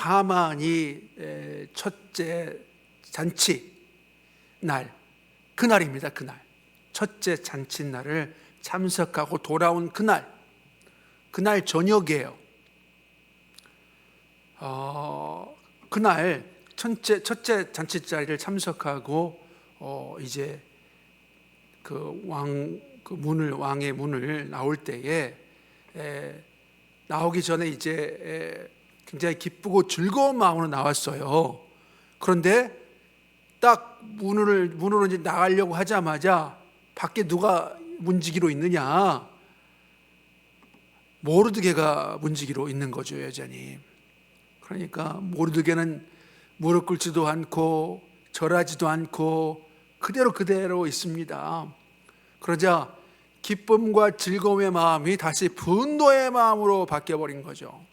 하만이 첫째 잔치 날, 그날입니다. 그날 첫째 잔칫날을 참석하고 돌아온 그날 저녁이에요. 그날 첫째 잔치자리를 참석하고 이제 왕의 문을 나올 때에 나오기 전에 이제 굉장히 기쁘고 즐거운 마음으로 나왔어요. 그런데 딱 문으로 이제 나가려고 하자마자 밖에 누가 문지기로 있느냐? 모르드게가 문지기로 있는 거죠, 여전히. 그러니까 모르드게는 무릎 꿇지도 않고 절하지도 않고 그대로 있습니다. 그러자 기쁨과 즐거움의 마음이 다시 분노의 마음으로 바뀌어버린 거죠.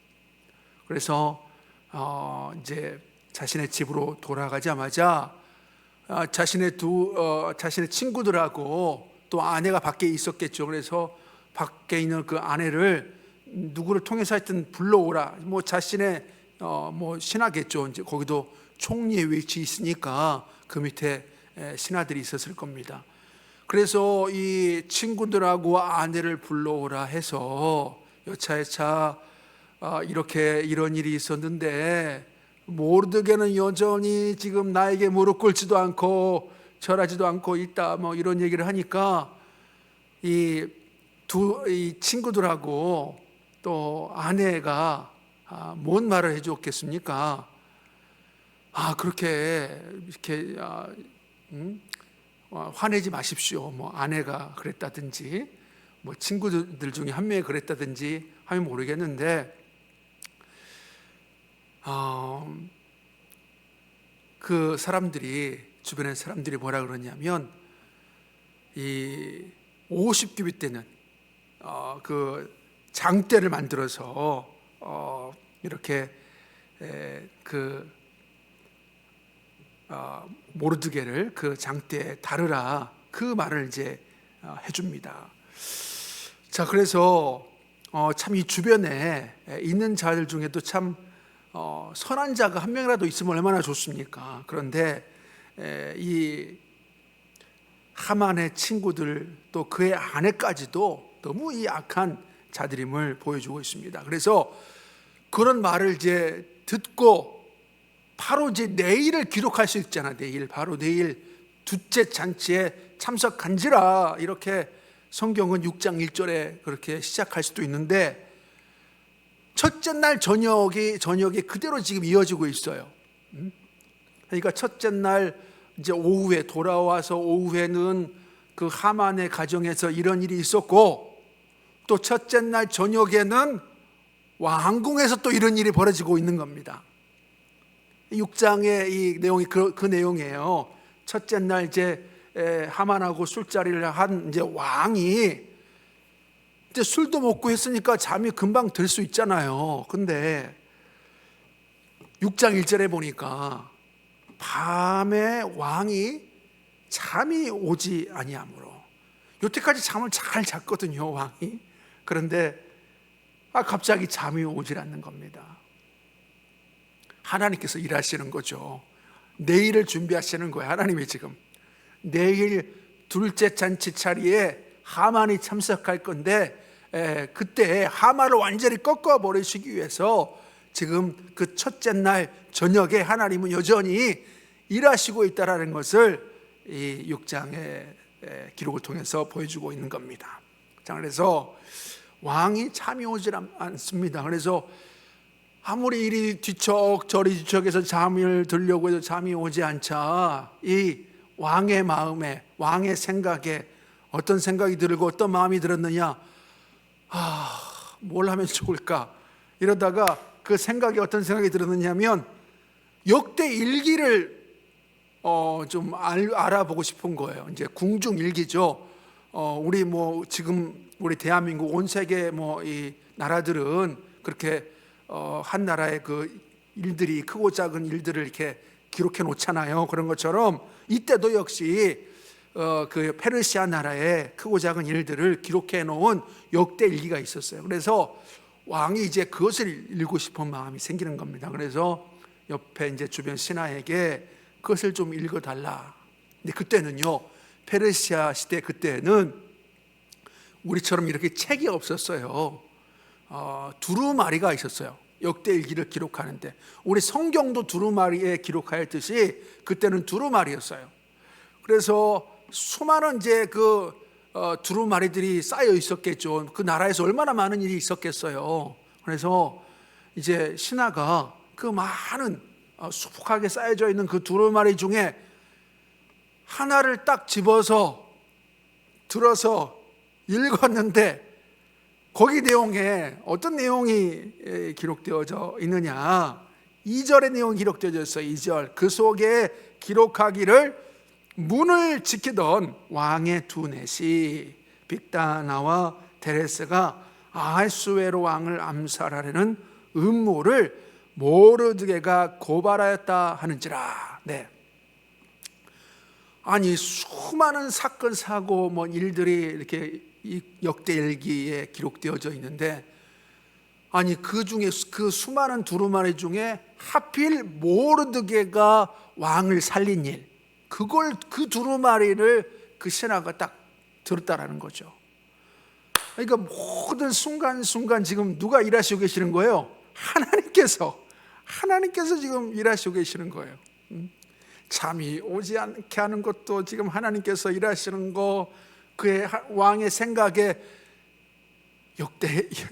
그래서 이제 자신의 집으로 돌아가자마자 자신의 친구들하고 또 아내가 밖에 있었겠죠. 그래서 밖에 있는 그 아내를 누구를 통해서 하여튼 불러오라. 뭐 자신의 신하겠죠. 이제 거기도 총리의 위치에 있으니까 그 밑에 신하들이 있었을 겁니다. 그래서 이 친구들하고 아내를 불러오라 해서 여차여차 이렇게 이런 일이 있었는데 모르드게는 여전히 지금 나에게 무릎 꿇지도 않고 절하지도 않고 있다, 뭐 이런 얘기를 하니까 이 친구들하고 또 아내가 뭔 말을 해줬겠습니까? 그렇게 이렇게 화내지 마십시오. 뭐 아내가 그랬다든지, 뭐 친구들 중에 한 명이 그랬다든지 하면 모르겠는데, 그 주변의 사람들이 뭐라 그러냐면, 이 50규빗 되는 그 장대를 만들어서 이렇게 모르드게를 그 장대에 다르라, 그 말을 이제 해줍니다. 자, 그래서 참 이 주변에 있는 자들 중에도 참 선한 자가 한 명이라도 있으면 얼마나 좋습니까? 그런데 이 하만의 친구들 또 그의 아내까지도 너무 이 악한 자들임을 보여주고 있습니다. 그래서 그런 말을 이제 듣고 바로 이제 내일을 기록할 수 있잖아. 바로 내일 둘째 잔치에 참석한지라, 이렇게 성경은 6장 1절에 그렇게 시작할 수도 있는데, 첫째 날 저녁이 그대로 지금 이어지고 있어요. 그러니까 첫째 날 이제 오후에 돌아와서, 오후에는 그 하만의 가정에서 이런 일이 있었고, 또 첫째 날 저녁에는 왕궁에서 또 이런 일이 벌어지고 있는 겁니다. 6장의 이 내용이 그 내용이에요. 첫째 날 이제 하만하고 술자리를 한 이제 왕이 이제 술도 먹고 했으니까 잠이 금방 들 수 있잖아요. 근데 6장 1절에 보니까 밤에 왕이 잠이 오지 아니하므로, 여태까지 잠을 잘 잤거든요, 왕이. 그런데 갑자기 잠이 오질 않는 겁니다. 하나님께서 일하시는 거죠. 내일을 준비하시는 거예요. 하나님이 지금 내일 둘째 잔치 자리에 하만이 참석할 건데, 그때 하만을 완전히 꺾어버리시기 위해서 지금 그 첫째 날 저녁에 하나님은 여전히 일하시고 있다는 것을 이 6장의 기록을 통해서 보여주고 있는 겁니다. 자, 그래서 왕이 잠이 오질 않습니다. 그래서 아무리 이리 뒤척 저리 뒤척해서 잠을 들려고 해도 잠이 오지 않자, 이 왕의 마음에, 왕의 생각에 어떤 생각이 들고 어떤 마음이 들었느냐, 뭘 하면 좋을까, 이러다가 그 생각이 어떤 생각이 들었느냐면 역대 일기를 좀 알아보고 싶은 거예요. 이제 궁중 일기죠. 우리 뭐 지금 우리 대한민국 온 세계 뭐 이 나라들은 그렇게 한 나라의 그 일들이, 크고 작은 일들을 이렇게 기록해 놓잖아요. 그런 것처럼 이때도 역시 그 페르시아 나라의 크고 작은 일들을 기록해 놓은 역대 일기가 있었어요. 그래서 왕이 이제 그것을 읽고 싶은 마음이 생기는 겁니다. 그래서 옆에 이제 주변 신하에게 그것을 좀 읽어달라. 근데 그때는요, 페르시아 시대 그때는 우리처럼 이렇게 책이 없었어요. 두루마리가 있었어요. 역대일기를 기록하는데, 우리 성경도 두루마리에 기록하였듯이 그때는 두루마리였어요. 그래서 수많은 이제 두루마리들이 쌓여 있었겠죠. 그 나라에서 얼마나 많은 일이 있었겠어요. 그래서 이제 신하가 그 많은 수북하게 쌓여져 있는 그 두루마리 중에 하나를 딱 집어서 들어서 읽었는데, 거기 내용에 어떤 내용이 기록되어져 있느냐, 2절의 내용이 기록되어져 있어요. 2절. 그 속에 기록하기를 문을 지키던 왕의 두 넷이 빅다나와 데레스가 아하수에로 왕을 암살하려는 음모를 모르드게가 고발하였다 하는지라. 네. 아니, 수많은 사건 사고 일들이 이렇게 이 역대일기에 기록되어져 있는데, 아니 그 중에 그 수많은 두루마리 중에 하필 모르드게가 왕을 살린 일, 그걸 그 두루마리를 그 신하가 딱 들었다라는 거죠. 그러니까 모든 순간순간 지금 누가 일하시고 계시는 거예요? 하나님께서 지금 일하시고 계시는 거예요. 잠이 오지 않게 하는 것도 지금 하나님께서 일하시는 거, 그의 왕의 생각에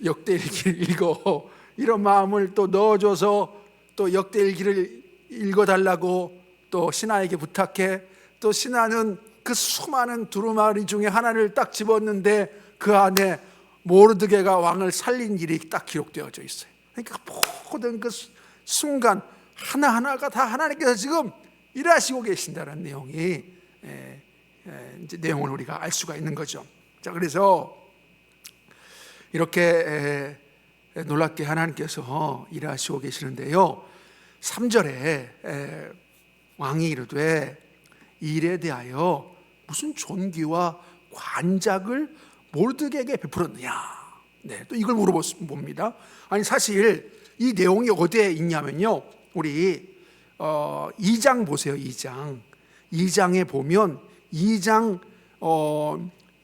역대일기를 읽어, 이런 마음을 또 넣어줘서 또 역대일기를 읽어달라고 또 신하에게 부탁해. 또 신하는 그 수많은 두루마리 중에 하나를 딱 집었는데 그 안에 모르드게가 왕을 살린 일이 딱 기록되어져 있어요. 그러니까 모든 그 순간 하나하나가 다 하나님께서 지금 일하시고 계신다는 내용이 이제 내용을 우리가 알 수가 있는 거죠. 자, 그래서 이렇게 놀랍게 하나님께서 일하시고 계시는데요, 3절에 왕이 이르되 이 일에 대하여 무슨 존귀와 관작을 모르드게에게 베풀었느냐. 네, 또 이걸 물어봅니다. 아니 사실 이 내용이 어디에 있냐면요, 우리 2장 보세요. 2장에 보면 2장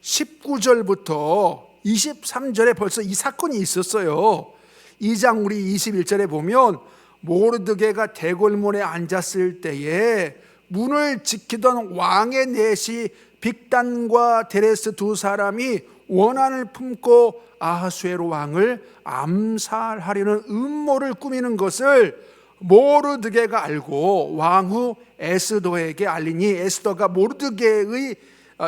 19절부터 23절에 벌써 이 사건이 있었어요. 2장 우리 21절에 보면 모르드게가 대궐문에 앉았을 때에 문을 지키던 왕의 넷이 빅단과 데레스 두 사람이 원한을 품고 아하수에로 왕을 암살하려는 음모를 꾸미는 것을 모르드게가 알고 왕후 에스더에게 알리니 에스더가 모르드게의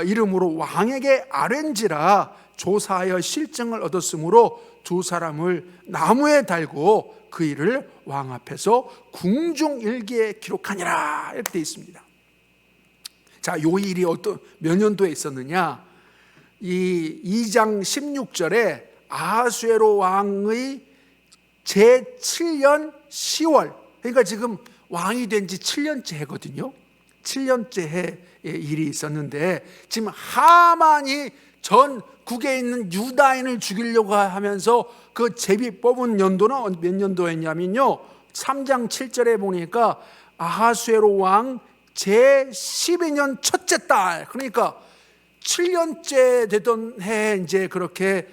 이름으로 왕에게 아뢰는지라 조사하여 실증을 얻었으므로 두 사람을 나무에 달고 그 일을 왕 앞에서 궁중일기에 기록하니라, 이렇게 되어 있습니다. 자, 요 일이 몇 년도에 있었느냐? 이 2장 16절에 아하수에로 왕의 제7년 10월, 그러니까 지금 왕이 된 지 7년째 해거든요. 7년째 해 일이 있었는데, 지금 하만이 전국에 있는 유다인을 죽이려고 하면서 그 제비 뽑은 연도는 몇 년도였냐면요, 3장 7절에 보니까 아하수에로 왕 제12년 첫째 달, 그러니까 7년째 되던 해에 이제 그렇게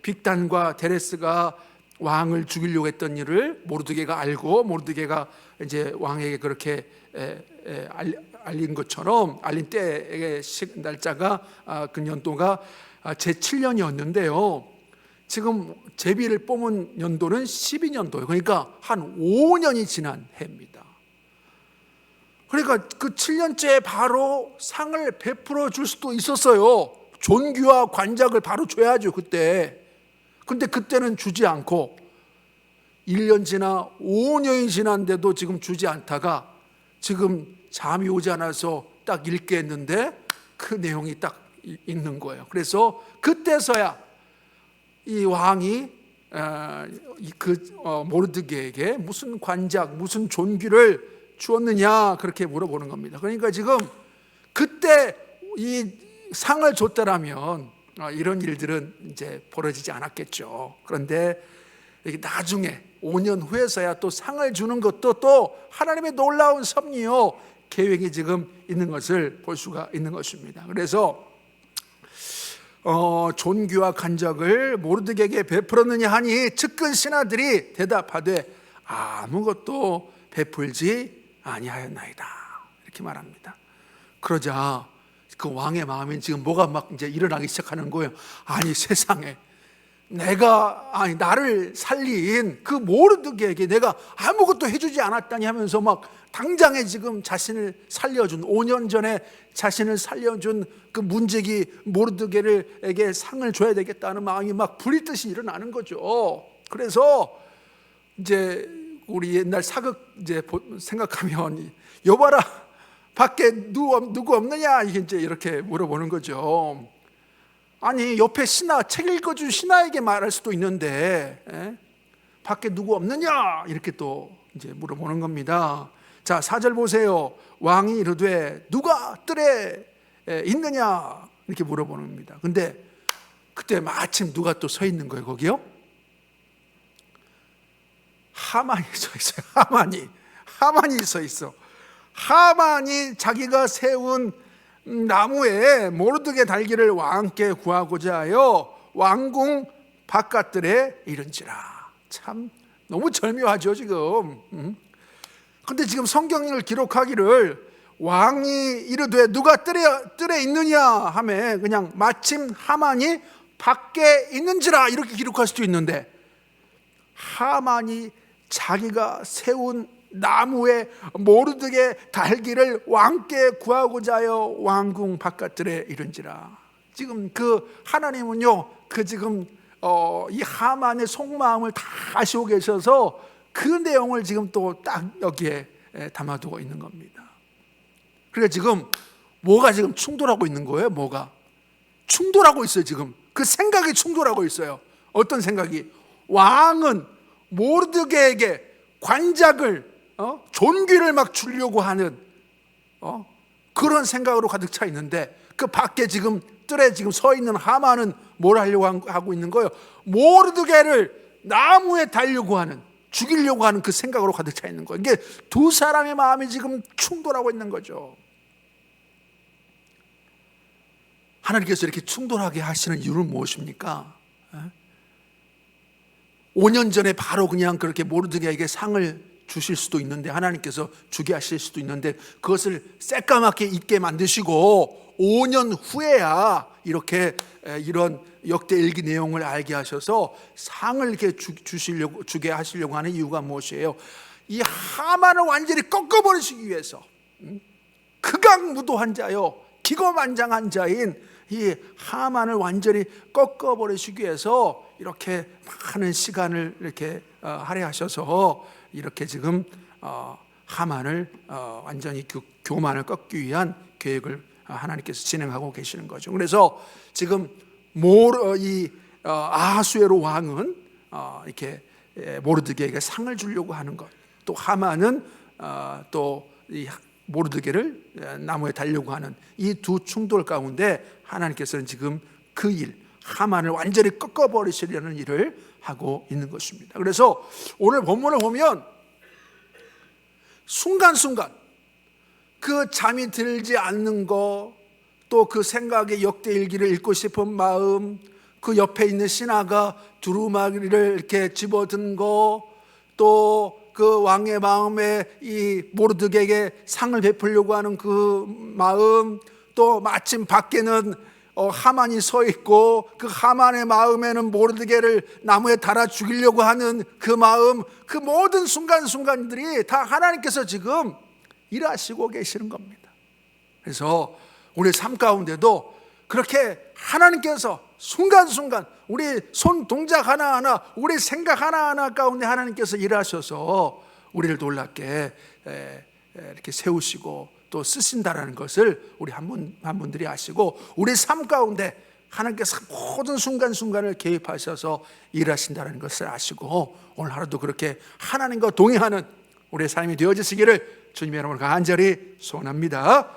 빅단과 데레스가 왕을 죽이려고 했던 일을 모르드게가 알고, 모르드게가 이제 왕에게 그렇게 알린 것처럼, 알린 때의 날짜가 그 연도가 제7년이었는데요 지금 제비를 뽑은 연도는 12년도예요. 그러니까 한 5년이 지난 해입니다. 그러니까 그 7년째에 바로 상을 베풀어 줄 수도 있었어요. 존귀와 관작을 바로 줘야죠, 그때. 근데 그때는 주지 않고 1년 지나 5년이 지났는데도 지금 주지 않다가 지금 잠이 오지 않아서 딱 읽게 했는데 그 내용이 딱 있는 거예요. 그래서 그때서야 이 왕이 모르드게에게 무슨 관작, 무슨 존귀를 주었느냐, 그렇게 물어보는 겁니다. 그러니까 지금 그때 이 상을 줬다라면 이런 일들은 이제 벌어지지 않았겠죠. 그런데 이게 나중에 5년 후에서야 또 상을 주는 것도 또 하나님의 놀라운 섭리요 계획이 지금 있는 것을 볼 수가 있는 것입니다. 그래서 존귀와 간적을 모르드게에게 베풀었느냐 하니 측근 신하들이 대답하되 아무것도 베풀지 아니하였나이다, 이렇게 말합니다. 그러자 그 왕의 마음에 지금 뭐가 막 이제 일어나기 시작하는 거예요. 아니 세상에, 나를 살린 그 모르드게에게 내가 아무것도 해주지 않았다니 하면서 막 당장에 지금 자신을 살려준, 5년 전에 자신을 살려준 그 문제기 모르드게에게 상을 줘야 되겠다는 마음이 막 불이 듯이 일어나는 거죠. 그래서 이제 우리 옛날 사극 이제 생각하면 여봐라, 밖에 누구 없느냐, 이게 이렇게 물어보는 거죠. 아니 옆에 신하, 책 읽어준 신하에게 말할 수도 있는데 밖에 누구 없느냐, 이렇게 또 이제 물어보는 겁니다. 자, 4절 보세요. 왕이 이르되 누가 뜰에 있느냐, 이렇게 물어보는 겁니다. 근데 그때 마침 누가 또 서 있는 거예요, 거기요? 하만이 서 있어요. 하만이 서 있어. 하만이 자기가 세운 나무에 모르드게 달기를 왕께 구하고자 하여 왕궁 바깥들에 이른지라. 참 너무 절묘하죠 지금. 근데 지금 성경을 기록하기를 왕이 이르되 누가 뜰에 있느냐 하며 그냥 마침 하만이 밖에 있는지라 이렇게 기록할 수도 있는데, 하만이 자기가 세운 나무에 모르드게 달기를 왕께 구하고자 하여 왕궁 바깥들에 이른지라. 지금 그 하나님은요, 그 지금 이 하만의 속마음을 다 아시고 계셔서 그 내용을 지금 또 딱 여기에 담아두고 있는 겁니다. 그러니까 지금 뭐가 지금 충돌하고 있는 거예요? 뭐가 충돌하고 있어요. 지금 그 생각이 충돌하고 있어요. 어떤 생각이? 왕은 모르드게에게 관작을 존귀를 막 주려고 하는 그런 생각으로 가득 차 있는데, 그 밖에 지금 뜰에 지금 서 있는 하만은 뭘 하려고 하고 있는 거예요? 모르드게를 나무에 달려고 하는, 죽이려고 하는 그 생각으로 가득 차 있는 거예요. 이게 두 사람의 마음이 지금 충돌하고 있는 거죠. 하나님께서 이렇게 충돌하게 하시는 이유는 무엇입니까? 5년 전에 바로 그냥 그렇게 모르드게에게 상을 주실 수도 있는데, 하나님께서 주게 하실 수도 있는데, 그것을 새까맣게 잊게 만드시고 5년 후에야 이렇게 이런 역대일기 내용을 알게 하셔서 상을 이렇게 주게 하시려고 하는 이유가 무엇이에요? 이 하만을 완전히 꺾어버리시기 위해서, 극악무도한 자요 기고만장한 자인 이 하만을 완전히 꺾어버리시기 위해서 이렇게 많은 시간을 이렇게 할애하셔서 이렇게 지금 하만을 완전히 그 교만을 꺾기 위한 계획을 하나님께서 진행하고 계시는 거죠. 그래서 지금 이 아하수에로 왕은 이렇게 모르드게에게 상을 주려고 하는 것, 또 하만은 또 이 모르드게를 나무에 달려고 하는 이 두 충돌 가운데 하나님께서는 지금 그 일, 하만을 완전히 꺾어버리시려는 일을 하고 있는 것입니다. 그래서 오늘 본문을 보면 순간순간 그 잠이 들지 않는 거, 또 그 생각에 역대일기를 읽고 싶은 마음, 그 옆에 있는 신하가 두루마기를 이렇게 집어든 거, 또 그 왕의 마음에 이 모르드게에게 상을 베풀려고 하는 그 마음, 또 마침 밖에는 하만이 서 있고 그 하만의 마음에는 모르드게를 나무에 달아 죽이려고 하는 그 마음, 그 모든 순간순간들이 다 하나님께서 지금 일하시고 계시는 겁니다. 그래서 우리 삶 가운데도 그렇게 하나님께서 순간순간 우리 손 동작 하나하나, 우리 생각 하나하나 가운데 하나님께서 일하셔서 우리를 놀랍게 이렇게 세우시고 또 쓰신다라는 것을 우리 한 분들이 아시고, 우리 삶 가운데 하나님께서 모든 순간순간을 개입하셔서 일하신다는 것을 아시고, 오늘 하루도 그렇게 하나님과 동행하는 우리의 삶이 되어지시기를 주님의 이름으로 간절히 소원합니다.